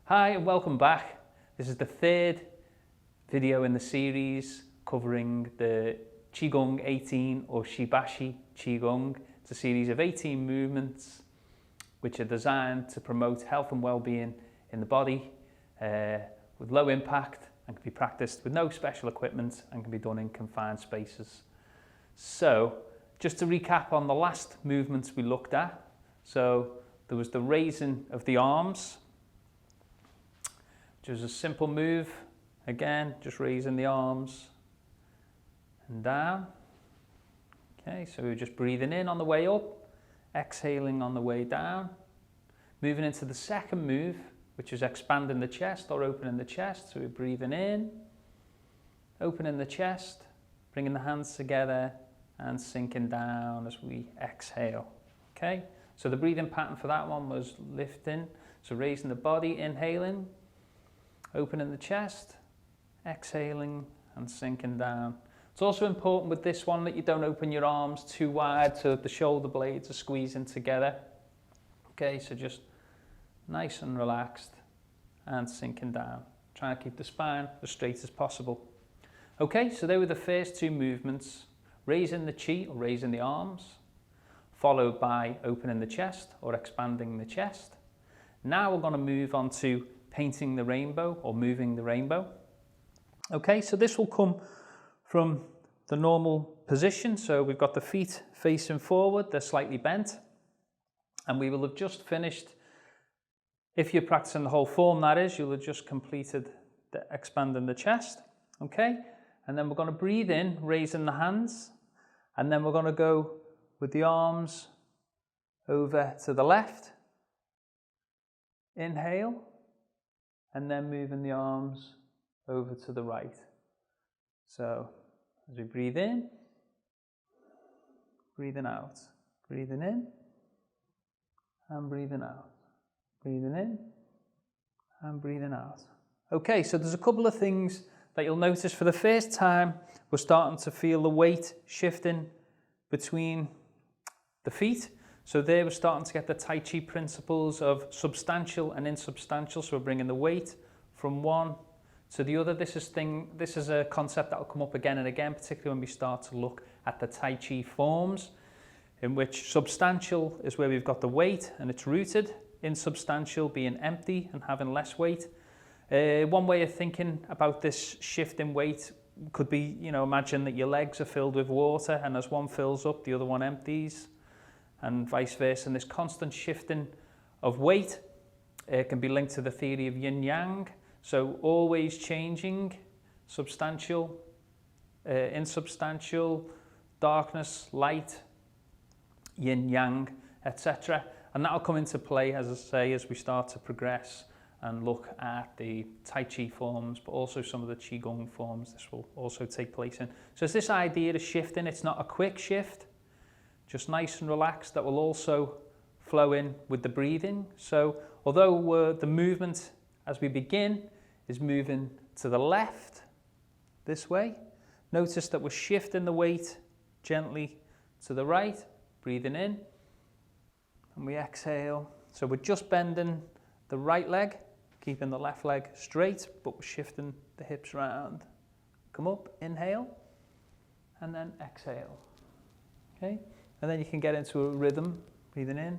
Hi and welcome back. This is the third video in the series covering the Qigong 18 or Shibashi Qigong. It's a series of 18 movements which are designed to promote health and well-being in the body with low impact and can be practiced with no special equipment and can be done in confined spaces. So just to recap on the last movements we looked at. So there was the raising of the arms, which was a simple move. Again, just raising the arms and down. Okay, so we were just breathing in on the way up, exhaling on the way down. Moving into the second move, which is expanding the chest or opening the chest. So we're breathing in, opening the chest, bringing the hands together and sinking down as we exhale. Okay, so the breathing pattern for that one was lifting, so raising the body, inhaling, opening the chest, exhaling and sinking down. It's also important with this one that you don't open your arms too wide so the shoulder blades are squeezing together. Okay, so just nice and relaxed and sinking down. Trying to keep the spine as straight as possible. Okay, so they were the first two movements, raising the chi or raising the arms, followed by opening the chest or expanding the chest. Now we're going to move on to painting the rainbow or moving the rainbow. Okay, so this will come from the normal position. So we've got the feet facing forward, they're slightly bent, and we will have just finished, if you're practicing the whole form that is, you'll have just completed the expanding the chest. Okay, and then we're going to breathe in, raising the hands, and then we're going to go with the arms over to the left, inhale, and then moving the arms over to the right. So as we breathe in, breathing out, breathing in, and breathing out, breathing in, and breathing out. Okay, so there's a couple of things that you'll notice. For the first time, we're starting to feel the weight shifting between the feet. So there we're starting to get the Tai Chi principles of substantial and insubstantial. So we're bringing the weight from one to the other. This is a concept that will come up again and again, particularly when we start to look at the Tai Chi forms, in which substantial is where we've got the weight and it's rooted, insubstantial being empty and having less weight. One way of thinking about this shift in weight could be, imagine that your legs are filled with water, and as one fills up, the other one empties, and vice versa. And this constant shifting of weight can be linked to the theory of yin-yang. So always changing, substantial, insubstantial, darkness, light, yin-yang, etc. And that'll come into play, as I say, as we start to progress and look at the Tai Chi forms, but also some of the Qigong forms. This will also take place in. So it's this idea of shifting. It's not a quick shift, just nice and relaxed, that will also flow in with the breathing. So although the movement as we begin is moving to the left this way, notice that we're shifting the weight gently to the right, breathing in, and we exhale. So we're just bending the right leg, keeping the left leg straight, but we're shifting the hips around. Come up, inhale, and then exhale. Okay, and then you can get into a rhythm, breathing in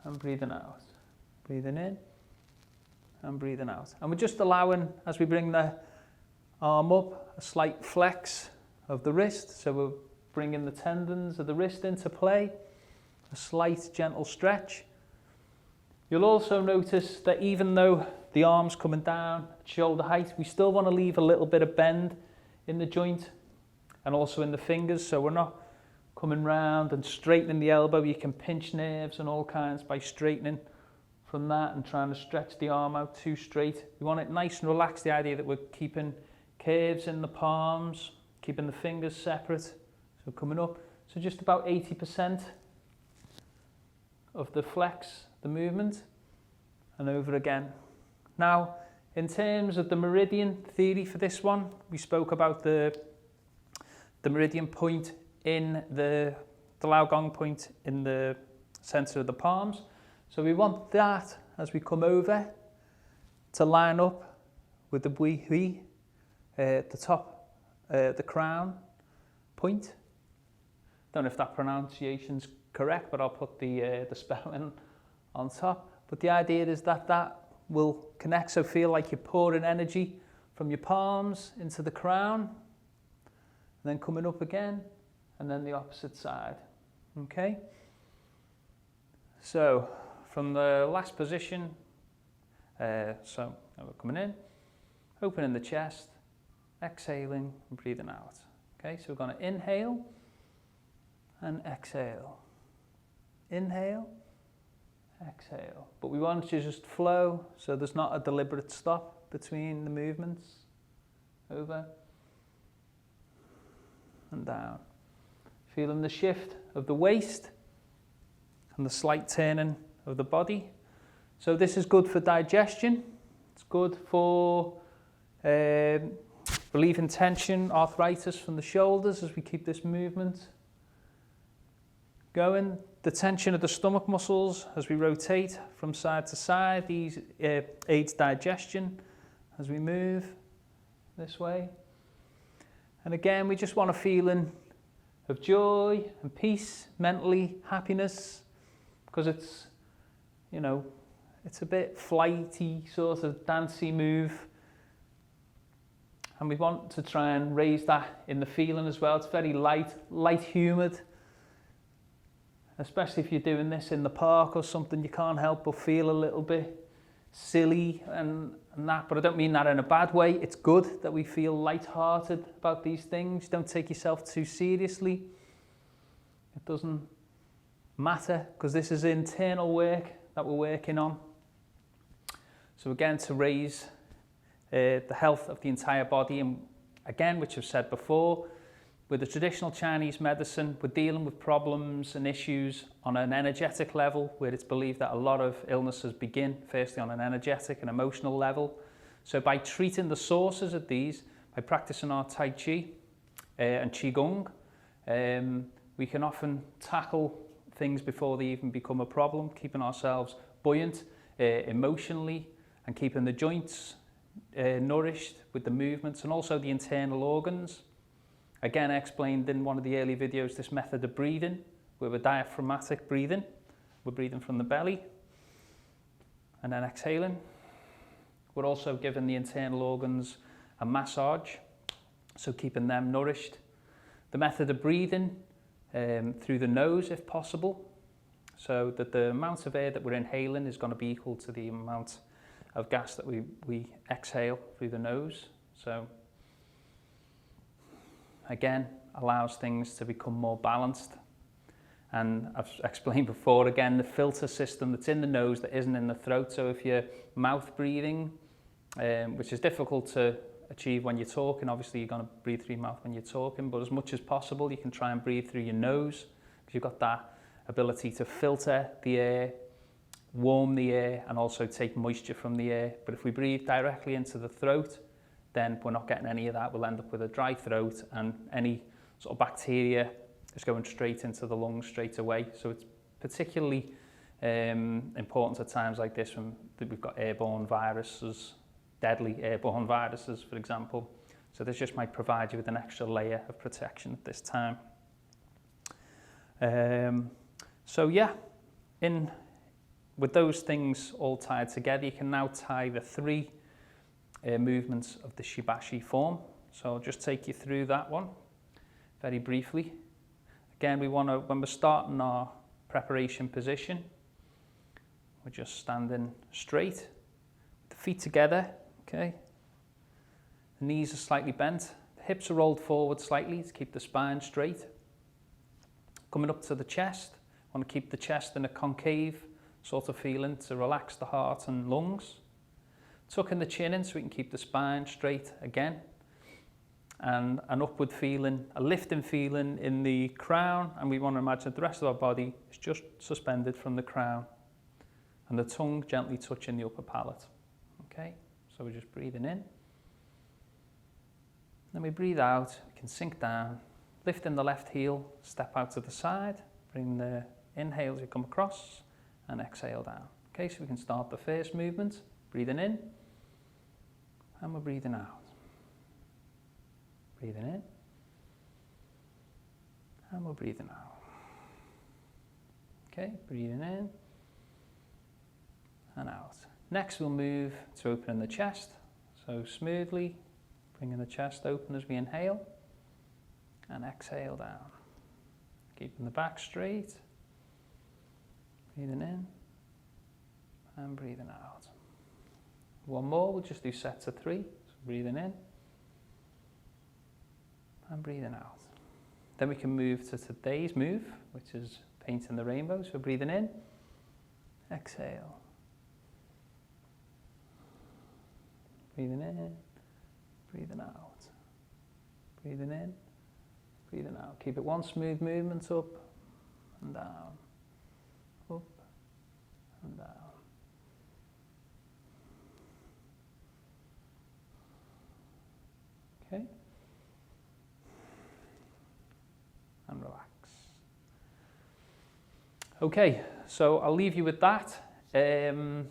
and breathing out, breathing in and breathing out. And we're just allowing, as we bring the arm up, a slight flex of the wrist. So we're bringing the tendons of the wrist into play, a slight gentle stretch. You'll also notice that even though the arm's coming down at shoulder height, we still want to leave a little bit of bend in the joint and also in the fingers. So we're not coming round and straightening the elbow. You can pinch nerves and all kinds by straightening from that and trying to stretch the arm out too straight. We want it nice and relaxed, the idea that we're keeping curves in the palms, keeping the fingers separate. So coming up, so just about 80% of the flex, the movement, and over again. Now, in terms of the meridian theory for this one, we spoke about the meridian point in the Lao Gong point in the center of the palms. So we want that as we come over to line up with the hui at the top, the crown point. Don't know if that pronunciation's correct, but I'll put the spelling on top. But the idea is that that will connect, so feel like you're pouring energy from your palms into the crown, and then coming up again, and then the opposite side. Okay? So, from the last position, so now we're coming in, opening the chest, exhaling and breathing out. Okay, so we're going to inhale and exhale. Inhale, exhale. But we want it to just flow, so there's not a deliberate stop between the movements. Over and down. Feeling the shift of the waist and the slight turning of the body. So this is good for digestion. It's good for relieving tension, arthritis from the shoulders as we keep this movement going. The tension of the stomach muscles as we rotate from side to side. These aids digestion as we move this way. And again, we just want a feeling of joy and peace, mentally, happiness, because it's, you know, it's a bit flighty, sort of dancey move. And we want to try and raise that in the feeling as well. It's very light-humoured. Especially if you're doing this in the park or something, you can't help but feel a little bit silly and that. But I don't mean that in a bad way. It's good that we feel light-hearted about these things. Don't take yourself too seriously. It doesn't matter, because this is internal work that we're working on. So again, to raise the health of the entire body, and again, which I've said before, with the traditional Chinese medicine, we're dealing with problems and issues on an energetic level, where it's believed that a lot of illnesses begin firstly on an energetic and emotional level. So by treating the sources of these, by practicing our Tai Chi and Qigong, we can often tackle things before they even become a problem, keeping ourselves buoyant emotionally and keeping the joints nourished with the movements and also the internal organs. Again, I explained in one of the early videos this method of breathing, where we're diaphragmatic breathing. We're breathing from the belly and then exhaling. We're also giving the internal organs a massage, so keeping them nourished. The method of breathing through the nose, if possible, so that the amount of air that we're inhaling is going to be equal to the amount of gas that we exhale through the nose. So again, allows things to become more balanced. And I've explained before, again, the filter system that's in the nose that isn't in the throat. So if you're mouth breathing, which is difficult to achieve when you're talking, obviously you're going to breathe through your mouth when you're talking, but as much as possible, you can try and breathe through your nose, because you've got that ability to filter the air, warm the air, and also take moisture from the air. But if we breathe directly into the throat, then we're not getting any of that. We'll end up with a dry throat, and any sort of bacteria is going straight into the lungs straight away. So it's particularly important at times like this when we've got airborne viruses, deadly airborne viruses, for example. So this just might provide you with an extra layer of protection at this time. So yeah, with those things all tied together, you can now tie the three movements of the Shibashi form. So I'll just take you through that one very briefly. Again, we want to, when we're starting our preparation position, we're just standing straight, the feet together, okay? The knees are slightly bent, the hips are rolled forward slightly to keep the spine straight. Coming up to the chest, I want to keep the chest in a concave sort of feeling to relax the heart and lungs. Tucking the chin in so we can keep the spine straight again. And an upward feeling, a lifting feeling in the crown, and we want to imagine that the rest of our body is just suspended from the crown, and the tongue gently touching the upper palate. Okay, so we're just breathing in. Then we breathe out, we can sink down, lifting the left heel, step out to the side, bring the inhale as you come across, and exhale down. Okay, so we can start the first movement, breathing in. and we're breathing out. Breathing in, and we're breathing out. Okay, breathing in and out. Next we'll move to opening the chest. So smoothly bringing the chest open as we inhale and exhale down. Keeping the back straight. Breathing in and breathing out. One more, we'll just do sets of 3. So breathing in and breathing out. Then we can move to today's move, which is painting the rainbow. So breathing in, exhale. Breathing in, breathing out. Breathing in, breathing out. Keep it one smooth movement, up and down, up and down. Okay. And relax. Okay, so I'll leave you with that. A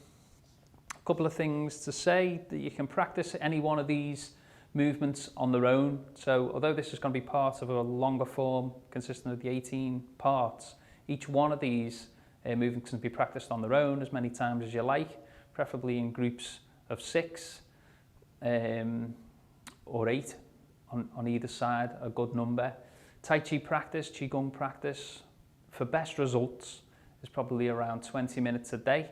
couple of things to say, that you can practice any one of these movements on their own. So although this is going to be part of a longer form consisting of the 18 parts, each one of these movements can be practiced on their own as many times as you like, preferably in groups of 6 or 8 on either side, a good number. Tai Chi practice, Qigong practice, for best results, is probably around 20 minutes a day.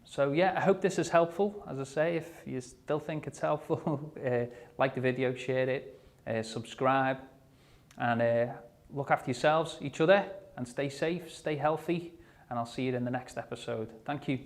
So yeah, I hope this is helpful. As I say, if you still think it's helpful, like the video, share it, subscribe, and look after yourselves, each other, and stay safe, stay healthy, and I'll see you in the next episode. Thank you.